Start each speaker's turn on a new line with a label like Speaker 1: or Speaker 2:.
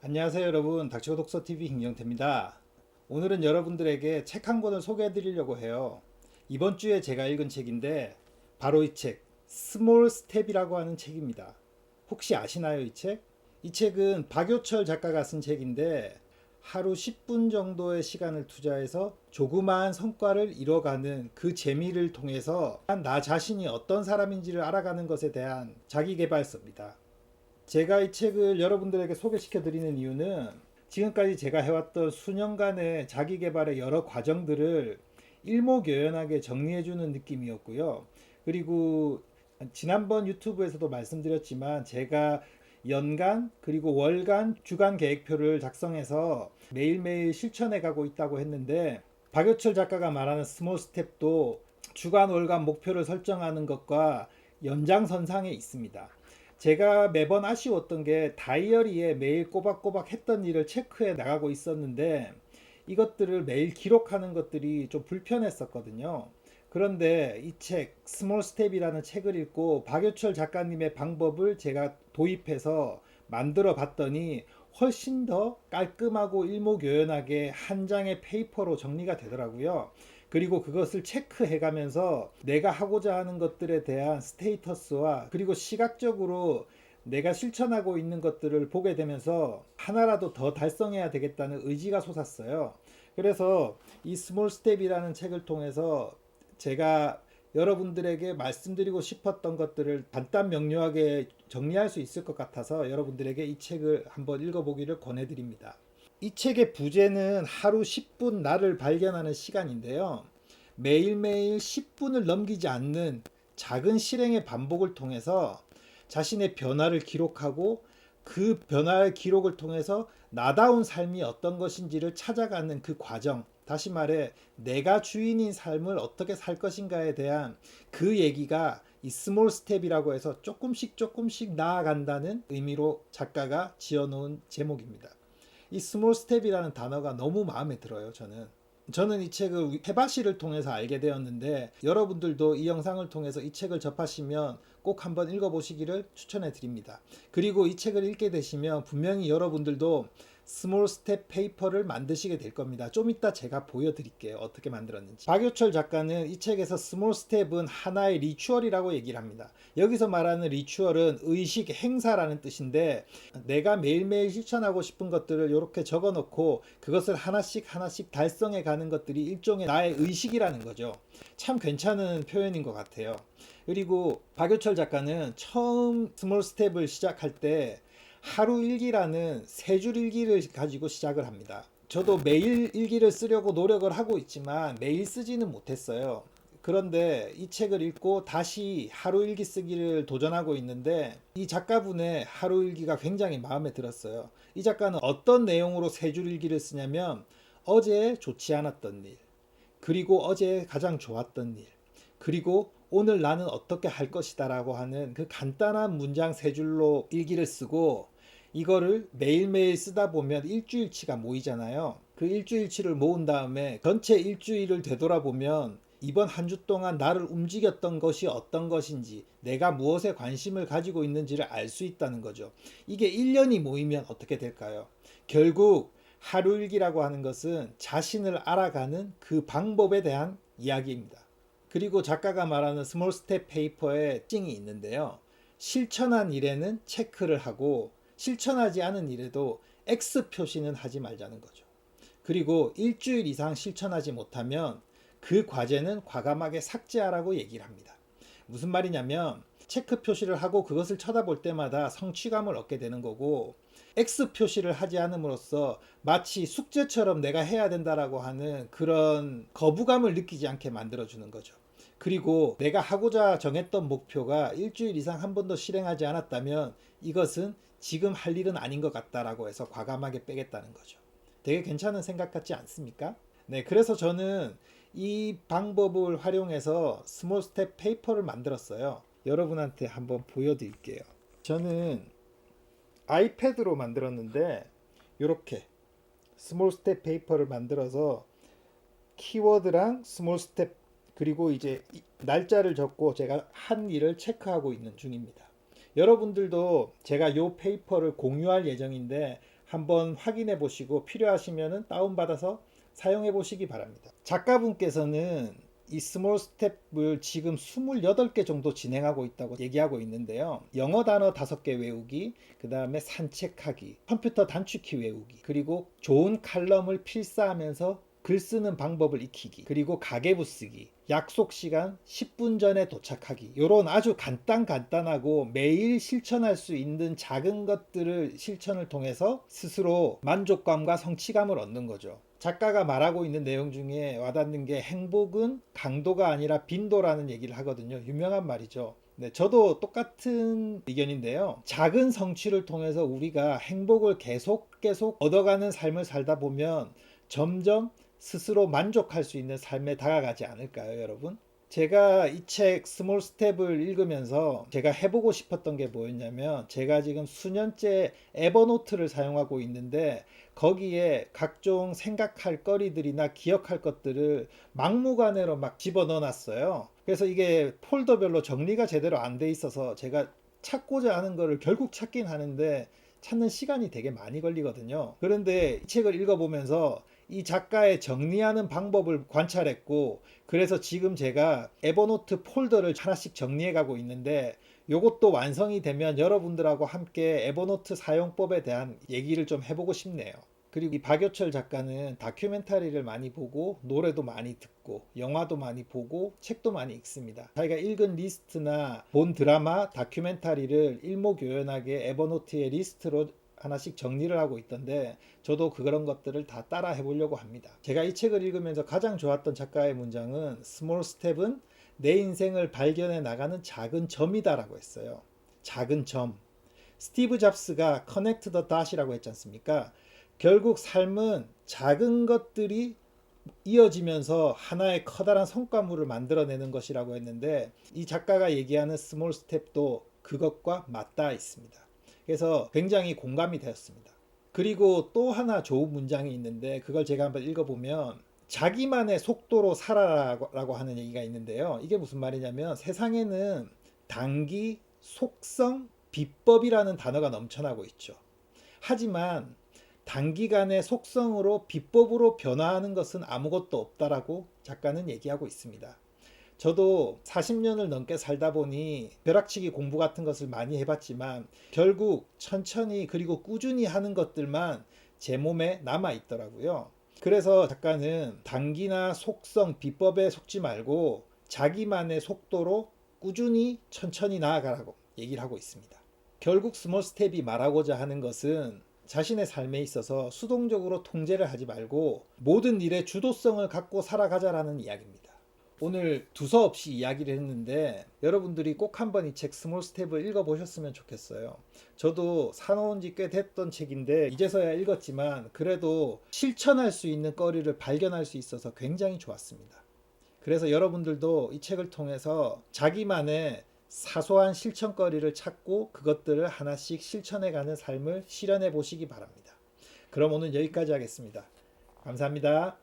Speaker 1: 안녕하세요 여러분, 닥치고 독서TV 김경태입니다. 오늘은 여러분들에게 책 한 권을 소개해 드리려고 해요. 이번 주에 제가 읽은 책인데 바로 이 책, 스몰 스텝이라고 하는 책입니다. 혹시 아시나요 이 책? 이 책은 박요철 작가가 쓴 책인데 하루 10분 정도의 시간을 투자해서 조그마한 성과를 이뤄가는 그 재미를 통해서 나 자신이 어떤 사람인지를 알아가는 것에 대한 자기계발서입니다. 제가 이 책을 여러분들에게 소개시켜 드리는 이유는 지금까지 제가 해왔던 수년간의 자기 개발의 여러 과정들을 일목요연하게 정리해 주는 느낌이었고요. 그리고 지난번 유튜브에서도 말씀드렸지만 제가 연간 그리고 월간 주간 계획표를 작성해서 매일매일 실천해 가고 있다고 했는데 박효철 작가가 말하는 스몰 스텝도 주간 월간 목표를 설정하는 것과 연장선상에 있습니다. 제가 매번 아쉬웠던 게 다이어리에 매일 꼬박꼬박 했던 일을 체크해 나가고 있었는데 이것들을 매일 기록하는 것들이 좀 불편했었거든요. 그런데 이 책, 스몰 스텝이라는 책을 읽고 박효철 작가님의 방법을 제가 도입해서 만들어 봤더니 훨씬 더 깔끔하고 일목요연하게 한 장의 페이퍼로 정리가 되더라고요. 그리고 그것을 체크해 가면서 내가 하고자 하는 것들에 대한 스테이터스와 그리고 시각적으로 내가 실천하고 있는 것들을 보게 되면서 하나라도 더 달성해야 되겠다는 의지가 솟았어요. 그래서 이 스몰 스텝이라는 책을 통해서 제가 여러분들에게 말씀드리고 싶었던 것들을 간단 명료하게 정리할 수 있을 것 같아서 여러분들에게 이 책을 한번 읽어보기를 권해드립니다. 이 책의 부제는 하루 10분 나를 발견하는 시간인데요. 매일매일 10분을 넘기지 않는 작은 실행의 반복을 통해서 자신의 변화를 기록하고 그 변화의 기록을 통해서 나다운 삶이 어떤 것인지를 찾아가는 그 과정, 다시 말해 내가 주인인 삶을 어떻게 살 것인가에 대한 그 얘기가 이 스몰 스텝이라고 해서 조금씩 나아간다는 의미로 작가가 지어놓은 제목입니다. 이 스몰 스텝이라는 단어가 너무 마음에 들어요. 저는 이 책을 해바시를 통해서 알게 되었는데 여러분들도 이 영상을 통해서 이 책을 접하시면 꼭 한번 읽어보시기를 추천해 드립니다. 그리고 이 책을 읽게 되시면 분명히 여러분들도 스몰 스텝 페이퍼를 만드시게 될 겁니다. 좀 이따 제가 보여드릴게요. 어떻게 만들었는지. 박효철 작가는 이 책에서 스몰 스텝은 하나의 리추얼이라고 얘기를 합니다. 여기서 말하는 리추얼은 의식, 행사라는 뜻인데 내가 매일매일 실천하고 싶은 것들을 이렇게 적어 놓고 그것을 하나씩 달성해 가는 것들이 일종의 나의 의식이라는 거죠. 참 괜찮은 표현인 것 같아요. 그리고 박효철 작가는 처음 스몰 스텝을 시작할 때 하루 일기라는 세 줄 일기를 가지고 시작을 합니다. 저도 매일 일기를 쓰려고 노력을 하고 있지만 매일 쓰지는 못했어요. 그런데 이 책을 읽고 다시 하루 일기 쓰기를 도전하고 있는데 이 작가분의 하루 일기가 굉장히 마음에 들었어요. 이 작가는 어떤 내용으로 세 줄 일기를 쓰냐면 어제 좋지 않았던 일, 그리고 어제 가장 좋았던 일, 그리고 오늘 나는 어떻게 할 것이다라고 하는 그 간단한 문장 세 줄로 일기를 쓰고 이거를 매일매일 쓰다 보면 일주일치가 모이잖아요. 그 일주일치를 모은 다음에 전체 일주일을 되돌아보면 이번 한 주 동안 나를 움직였던 것이 어떤 것인지 내가 무엇에 관심을 가지고 있는지를 알 수 있다는 거죠. 이게 1년이 모이면 어떻게 될까요? 결국 하루일기라고 하는 것은 자신을 알아가는 그 방법에 대한 이야기입니다. 그리고 작가가 말하는 스몰 스텝 페이퍼에 찡이 있는데요. 실천한 일에는 체크를 하고 실천하지 않은 일에도 X 표시는 하지 말자는 거죠. 그리고 일주일 이상 실천하지 못하면 그 과제는 과감하게 삭제하라고 얘기를 합니다. 무슨 말이냐면 체크 표시를 하고 그것을 쳐다볼 때마다 성취감을 얻게 되는 거고 X 표시를 하지 않음으로써 마치 숙제처럼 내가 해야 된다라고 하는 그런 거부감을 느끼지 않게 만들어주는 거죠. 그리고 내가 하고자 정했던 목표가 일주일 이상 한 번도 실행하지 않았다면 이것은 지금 할 일은 아닌 것 같다라고 해서 과감하게 빼겠다는 거죠. 되게 괜찮은 생각 같지 않습니까? 네, 그래서 저는 이 방법을 활용해서 스몰 스텝 페이퍼를 만들었어요. 여러분한테 한번 보여드릴게요. 저는 아이패드로 만들었는데 이렇게 스몰 스텝 페이퍼를 만들어서 키워드랑 스몰 스텝 그리고 이제 날짜를 적고 제가 한 일을 체크하고 있는 중입니다. 여러분들도 제가 이 페이퍼를 공유할 예정인데 한번 확인해 보시고 필요하시면 다운받아서 사용해 보시기 바랍니다. 작가분께서는 이 스몰 스텝을 지금 28개 정도 진행하고 있다고 얘기하고 있는데요. 영어 단어 5개 외우기, 그 다음에 산책하기, 컴퓨터 단축키 외우기, 그리고 좋은 칼럼을 필사하면서 글 쓰는 방법을 익히기, 그리고 가계부 쓰기, 약속 시간 10분 전에 도착하기, 이런 아주 간단하고 매일 실천할 수 있는 작은 것들을 실천을 통해서 스스로 만족감과 성취감을 얻는 거죠. 작가가 말하고 있는 내용 중에 와닿는 게 행복은 강도가 아니라 빈도라는 얘기를 하거든요. 유명한 말이죠. 네, 저도 똑같은 의견인데요. 작은 성취를 통해서 우리가 행복을 계속 얻어가는 삶을 살다 보면 점점 스스로 만족할 수 있는 삶에 다가가지 않을까요, 여러분? 제가 이 책 스몰 스텝을 읽으면서 제가 해보고 싶었던 게 뭐였냐면, 제가 지금 수년째 에버노트를 사용하고 있는데 거기에 각종 생각할 거리들이나 기억할 것들을 막무가내로 막 집어넣어 놨어요. 그래서 이게 폴더별로 정리가 제대로 안 돼 있어서 제가 찾고자 하는 거를 결국 찾긴 하는데 찾는 시간이 되게 많이 걸리거든요. 그런데 이 책을 읽어보면서 이 작가의 정리하는 방법을 관찰했고, 그래서 지금 제가 에버노트 폴더를 하나씩 정리해 가고 있는데, 이것도 완성이 되면 여러분들하고 함께 에버노트 사용법에 대한 얘기를 좀 해보고 싶네요. 그리고 이 박효철 작가는 다큐멘터리를 많이 보고 노래도 많이 듣고 영화도 많이 보고 책도 많이 읽습니다. 자기가 읽은 리스트나 본 드라마, 다큐멘터리를 일목요연하게 에버노트의 리스트로 하나씩 정리를 하고 있던데, 저도 그런 것들을 다 따라 해보려고 합니다. 제가 이 책을 읽으면서 가장 좋았던 작가의 문장은 스몰 스텝은 내 인생을 발견해 나가는 작은 점이다라고 했어요. 작은 점. 스티브 잡스가 커넥트 더 닷이라고 했지 않습니까? 결국 삶은 작은 것들이 이어지면서 하나의 커다란 성과물을 만들어내는 것이라고 했는데, 이 작가가 얘기하는 스몰 스텝도 그것과 맞닿아 있습니다. 그래서 굉장히 공감이 되었습니다. 그리고 또 하나 좋은 문장이 있는데 그걸 제가 한번 읽어보면, 자기만의 속도로 살아라고 하는 얘기가 있는데요. 이게 무슨 말이냐면, 세상에는 단기, 속성, 비법이라는 단어가 넘쳐나고 있죠. 하지만 단기간의 속성으로 비법으로 변화하는 것은 아무것도 없다라고 작가는 얘기하고 있습니다. 저도 40년을 넘게 살다 보니 벼락치기 공부 같은 것을 많이 해봤지만 결국 천천히 그리고 꾸준히 하는 것들만 제 몸에 남아 있더라고요. 그래서 작가는 단기나 속성, 비법에 속지 말고 자기만의 속도로 꾸준히 천천히 나아가라고 얘기를 하고 있습니다. 결국 스몰 스텝이 말하고자 하는 것은 자신의 삶에 있어서 수동적으로 통제를 하지 말고 모든 일에 주도성을 갖고 살아가자라는 이야기입니다. 오늘 두서없이 이야기를 했는데 여러분들이 꼭 한번 이 책 스몰 스텝을 읽어보셨으면 좋겠어요. 저도 사놓은 지 꽤 됐던 책인데 이제서야 읽었지만 그래도 실천할 수 있는 거리를 발견할 수 있어서 굉장히 좋았습니다. 그래서 여러분들도 이 책을 통해서 자기만의 사소한 실천거리를 찾고 그것들을 하나씩 실천해가는 삶을 실현해 보시기 바랍니다. 그럼 오늘 여기까지 하겠습니다. 감사합니다.